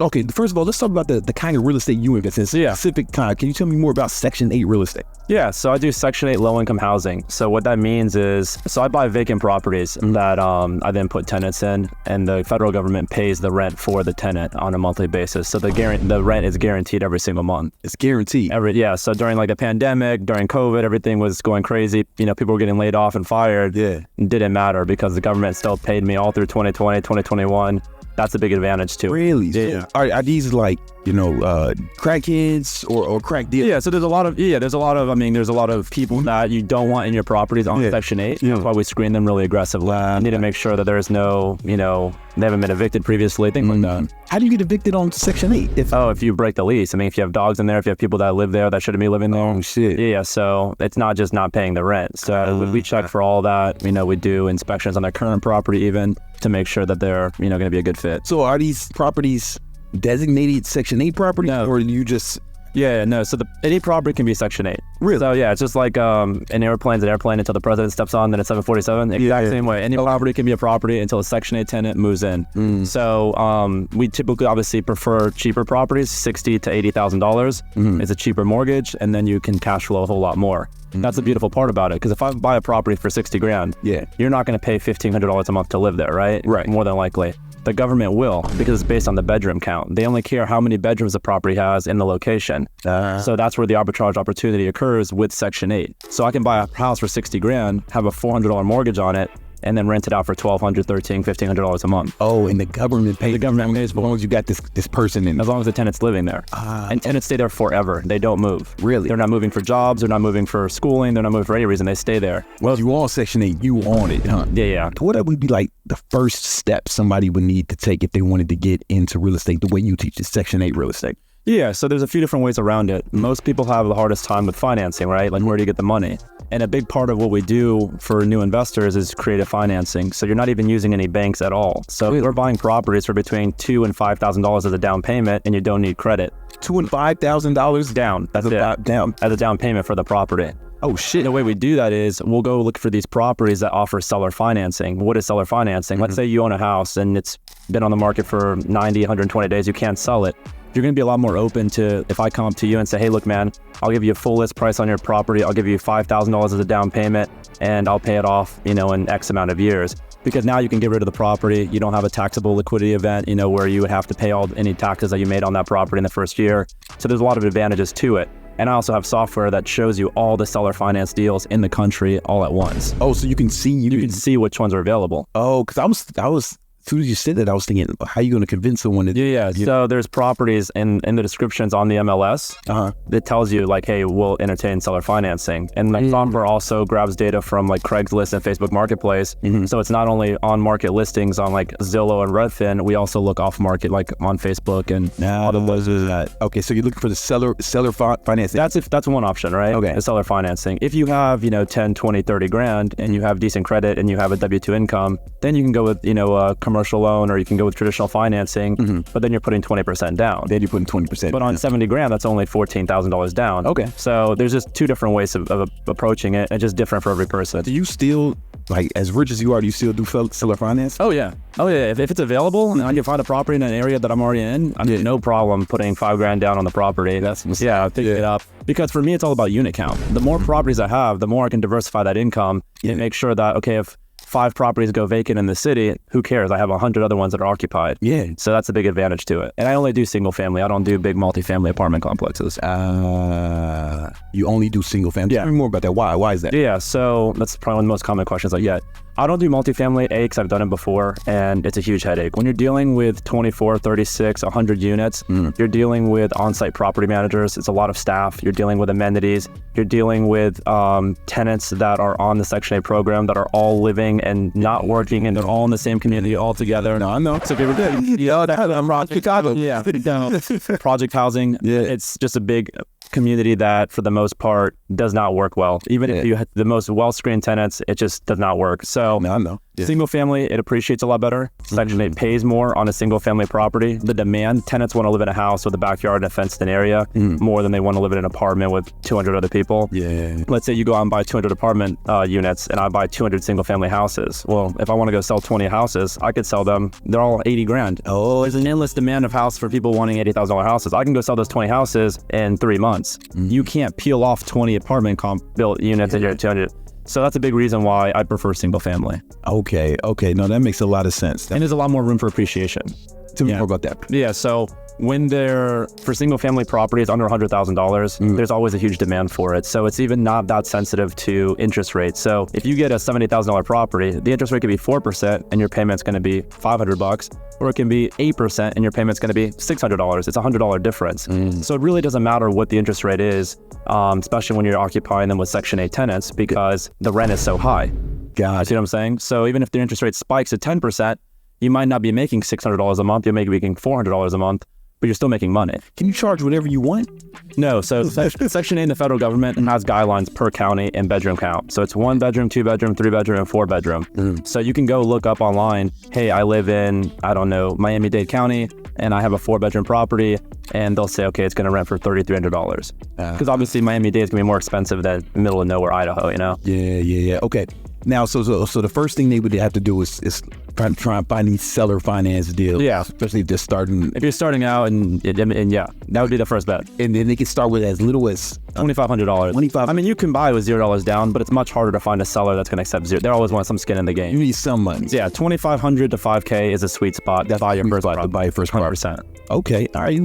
Okay, first of all, let's talk about the kind of real estate you invest in. Yeah. Specific kind. Can you tell me more about Section 8 real estate? Yeah, so I do Section 8 low-income housing. So what that means is, I buy vacant properties that I then put tenants in, and the federal government pays the rent for the tenant on a monthly basis. So the rent is guaranteed every single month. It's guaranteed. So during like the pandemic, during COVID, everything was going crazy. People were getting laid off and fired. Yeah. It didn't matter because the government still paid me all through 2020, 2021. That's a big advantage too. Really? Yeah. So are these like, crackheads or crack dealers? Yeah, so there's a lot of people that you don't want in your properties on Section 8. Yeah. That's why we screen them really aggressively. You need to make sure that there's no, they haven't been evicted previously, things like that. How do you get evicted on Section 8? If you break the lease. If you have dogs in there, if you have people that live there that shouldn't be living there. Oh, shit. Yeah, so it's not just not paying the rent. So we check for all that. We do inspections on their current property even to make sure that they're, going to be a good fit. So are these properties designated Section 8 properties? No. Or you just... No. So any property can be Section 8. Really? So yeah, it's just like an airplane's an airplane until the president steps on, then it's 747. Exact same way. Any property can be a property until a Section 8 tenant moves in. So we typically obviously prefer cheaper properties. $60,000 to $80,000 is a cheaper mortgage, and then you can cash flow a whole lot more. That's the beautiful part about it, because if I buy a property for $60,000, you're not going to pay $1,500 a month to live there, right? Right. More than likely. The government will, because it's based on the bedroom count. They only care how many bedrooms the property has in the location. So that's where the arbitrage opportunity occurs with Section 8. So I can buy a house for $60,000, have a $400 mortgage on it, and then rent it out for $1,200, $1,300, $1,500 a month. Oh, and the government pays. The government pays as long as you got this person in. As long as the tenant's living there. And tenants stay there forever. They don't move. Really? They're not moving for jobs. They're not moving for schooling. They're not moving for any reason. They stay there. Well, you on Section 8, you on it, huh? Yeah. What would be like the first step somebody would need to take if they wanted to get into real estate the way you teach the Section 8 real estate? Yeah, so there's a few different ways around it. Most people have the hardest time with financing, right? Like, where do you get the money? And a big part of what we do for new investors is creative financing. So you're not even using any banks at all. So we're buying properties for between $2,000 and $5,000 as a down payment, and you don't need credit. $2,000 and $5,000 down. That's it. Down As a down payment for the property. Oh shit. The way we do that is we'll go look for these properties that offer seller financing. What is seller financing? Let's say you own a house and it's been on the market for 90, 120 days. You can't sell it. You're going to be a lot more open to, if I come up to you and say, hey, look, man, I'll give you a full list price on your property. I'll give you $5,000 as a down payment, and I'll pay it off, in X amount of years. Because now you can get rid of the property. You don't have a taxable liquidity event, where you would have to pay any taxes that you made on that property in the first year. So there's a lot of advantages to it. And I also have software that shows you all the seller finance deals in the country all at once. Oh, so you can see you can see which ones are available. Oh, because I was as soon as you said that, I was thinking, how are you going to convince someone to? Yeah. So there's properties in the descriptions on the MLS that tells you like, hey, we'll entertain seller financing. And that software also grabs data from like Craigslist and Facebook Marketplace. So it's not only on market listings on like Zillow and Redfin. We also look off market like on Facebook and other places. Okay, so you're looking for the seller financing. That's one option, right? Okay. The seller financing. If you have 10, 20, 30 grand and you have decent credit and you have a W-2 income, then you can go with a commercial loan, or you can go with traditional financing, but then you're putting 20% down. Then you're putting 20%. But on 70 grand, that's only $14,000 down. Okay. So there's just two different ways of approaching it, and just different for every person. Do you still, like, as rich as you are, do you still do seller finance? Oh yeah. If it's available and I can find a property in an area that I'm already in, I mean, no problem putting $5,000 down on the property. Picking it up. Because for me, it's all about unit count. The more properties I have, the more I can diversify that income and make sure that, okay, if 5 properties go vacant in the city, who cares? I have 100 other ones that are occupied. Yeah. So that's a big advantage to it. And I only do single family. I don't do big multifamily apartment complexes. You only do single family? Yeah. Tell me more about that. Why is that? Yeah, so that's probably one of the most common questions I get. I don't do multifamily, because I've done it before, and it's a huge headache. When you're dealing with 24, 36, 100 units, you're dealing with on-site property managers. It's a lot of staff. You're dealing with amenities. You're dealing with tenants that are on the Section 8 program that are all living and not working, and they're all in the same community all together. No, I know. So if you ever did, I'm from Chicago. Yeah. Project housing. Yeah. It's just a big community that, for the most part, does not work well. Even if you have the most well-screened tenants, it just does not work. So, I know. Single family, it appreciates a lot better. Section 8 pays more on a single family property. The demand, tenants want to live in a house with a backyard and a fenced in area more than they want to live in an apartment with 200 other people. Yeah. Let's say you go out and buy 200 apartment units and I buy 200 single family houses. Well, if I want to go sell 20 houses, I could sell them. They're all 80 grand. Oh, There's an endless demand of house for people wanting $80,000 houses. I can go sell those 20 houses in 3 months. You can't peel off 20 apartment built units in your 200. So that's a big reason why I prefer single family. okay. No, that makes a lot of sense. And there's a lot more room for appreciation. Tell me more about that. Yeah, so when they're, for single family properties under $100,000, there's always a huge demand for it. So it's even not that sensitive to interest rates. So if you get a $70,000 property, the interest rate could be 4% and your payment's gonna be $500, or it can be 8% and your payment's gonna be $600. It's a $100 difference. So it really doesn't matter what the interest rate is, especially when you're occupying them with Section 8 tenants, because the rent is so high. God. See what I'm saying? So even if the interest rate spikes at 10%, you might not be making $600 a month, you may be making $400 a month, but you're still making money. Can you charge whatever you want? No, so Section 8 in the federal government has guidelines per county and bedroom count. So it's 1 bedroom, 2 bedroom, 3 bedroom, and 4 bedroom. So you can go look up online, hey, I live in, I don't know, Miami-Dade County, and I have a 4-bedroom property, and they'll say, okay, it's gonna rent for $3,300. Because obviously Miami-Dade is gonna be more expensive than middle of nowhere, Idaho, you know? Yeah. Okay. Now, so the first thing they would have to do is try and find these seller finance deals. Yeah. Especially if they're starting. If you're starting out, and yeah, that would be the first bet. And then they can start with as little as $2,500. $25. I mean, you can buy with $0 down, but it's much harder to find a seller that's going to accept zero. They always want some skin in the game. You need some money. Yeah, $2,500 to $5,000 is a sweet spot to buy your first property. To buy your first property. 100%. Okay, all right,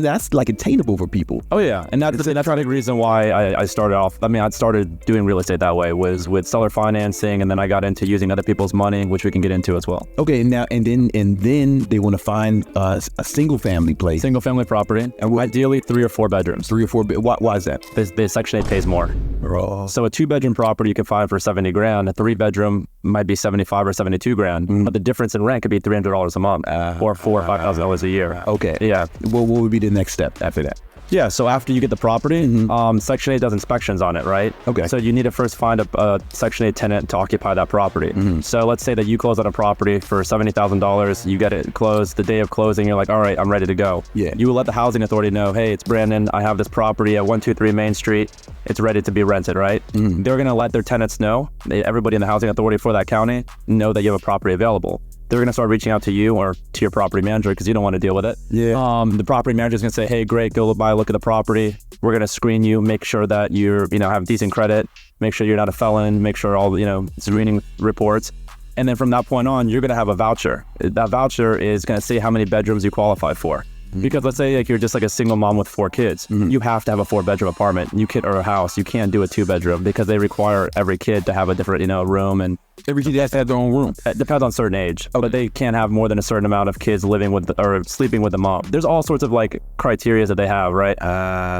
that's like attainable for people. Oh yeah, and that's a big reason why I started off. I mean, I started doing real estate that way, was with seller financing, and then I got into using other people's money, which we can get into as well. Okay, now and then they want to find a single family place, single family property, and ideally 3 or 4 bedrooms. 3 or 4. Why is that? The Section 8 pays more. Oh. So a 2-bedroom property you can find for 70 grand. A 3-bedroom might be 75 or 72 grand. But the difference in rent could be $300 a month, or $4,000 or $5,000 a year. Okay. Yeah. What would be the next step after that? Yeah, so after you get the property, Section 8 does inspections on it, right? Okay. So you need to first find a Section 8 tenant to occupy that property. So let's say that you close on a property for $70,000, you get it closed. The day of closing, you're like, all right, I'm ready to go. Yeah. You will let the housing authority know, hey, it's Brandon, I have this property at 123 Main Street. It's ready to be rented, right? They're gonna let their tenants know, everybody in the housing authority for that county, know that you have a property available. They're going to start reaching out to you or to your property manager because you don't want to deal with it. Yeah. The property manager is going to say, hey, great, go by, look at the property. We're going to screen you, make sure that you're, have decent credit, make sure you're not a felon, make sure all, screening reports. And then from that point on, you're going to have a voucher. That voucher is going to say how many bedrooms you qualify for. Because let's say you're just like a single mom with 4 kids, you have to have a 4-bedroom apartment. Or a house. You can't do a 2-bedroom because they require every kid to have a different, room, and every kid has to have their own room. It depends on certain age, but they can't have more than a certain amount of kids living with or sleeping with the mom. There's all sorts of criteria that they have, right?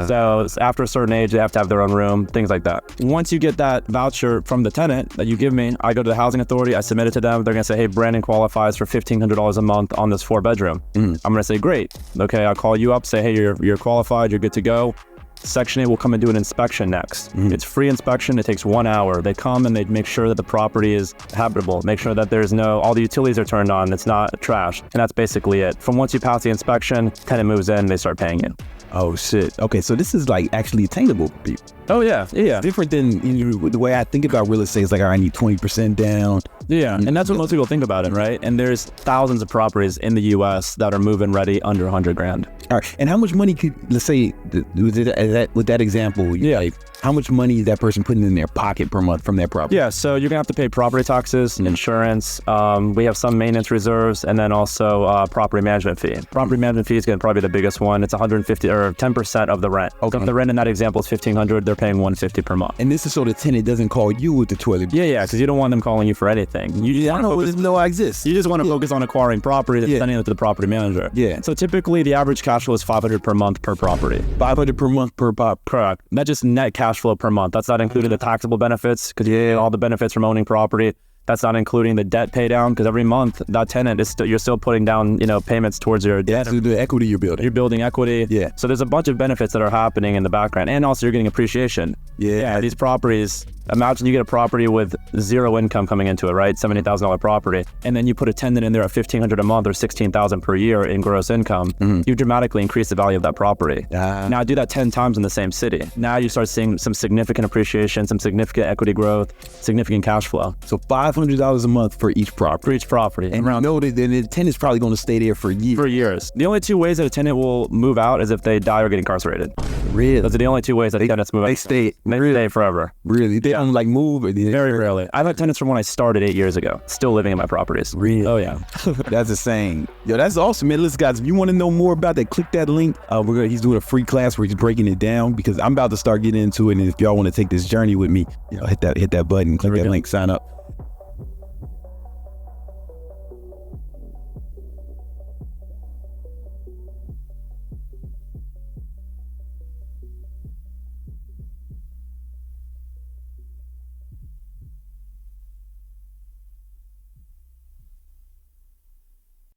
So after a certain age, they have to have their own room, things like that. Once you get that voucher from the tenant that you give me, I go to the housing authority, I submit it to them. They're gonna say, hey, Brandon qualifies for $1,500 a month on this 4-bedroom. I'm gonna say, great. Okay, I'll call you up, say, hey, you're qualified, you're good to go. Section 8 will come and do an inspection next. It's free inspection. It takes 1 hour. They come and they make sure that the property is habitable, make sure that there's all the utilities are turned on, it's not trashed, and that's basically it. From once you pass the inspection, tenant moves in, they start paying you. Oh shit. Okay, so this is actually attainable for people. Oh yeah. Different than the way I think about real estate is I need 20% down. Yeah, and that's what most people think about it, right? And there's thousands of properties in the U.S. that are move-in ready under 100 grand. All right, and how much money could, let's say, with that example, how much money is that person putting in their pocket per month from their property? Yeah, so you're gonna have to pay property taxes, insurance. We have some maintenance reserves, and then also property management fee. Property management fee is gonna probably be the biggest one. It's 150 or 10% of the rent. Okay. So if the rent in that example is $1,500, they're paying $150 per month. And this is so the tenant doesn't call you with the toilet. Yeah, because you don't want them calling you for anything. You I don't know I exist. You just want to focus on acquiring property and sending it to the property manager. Yeah. So typically the average cash flow is $500 per month per property. $500 per month per property. Correct. That's just net cash flow per month. That's not including the taxable benefits because you get all the benefits from owning property. That's not including the debt pay down because every month that tenant is you're still putting down payments towards your debt. That's the equity you're building. You're building equity. Yeah. So there's a bunch of benefits that are happening in the background, and also you're getting appreciation. Yeah. These properties, Imagine you get a property with zero income coming into it, right? $70,000 property. And then you put a tenant in there at $1,500 a month or $16,000 per year in gross income. You dramatically increase the value of that property. Now do that 10 times in the same city. Now you start seeing some significant appreciation, some significant equity growth, significant cash flow. So $500 a month for each property. For each property. And you know that the tenant's probably going to stay there for years. For years. The only two ways that a tenant will move out is if they die or get incarcerated. Really? Those are the only two ways that tenants move out. They stay forever. Really? They don't like move? Very rarely. I've had tenants from when I started 8 years ago, still living in my properties. Really? Oh yeah. That's insane. Yo, that's awesome, man. Listen, guys, if you want to know more about that, click that link. He's doing a free class where he's breaking it down, because I'm about to start getting into it. And if y'all want to take this journey with me, hit that button, click that link, sign up.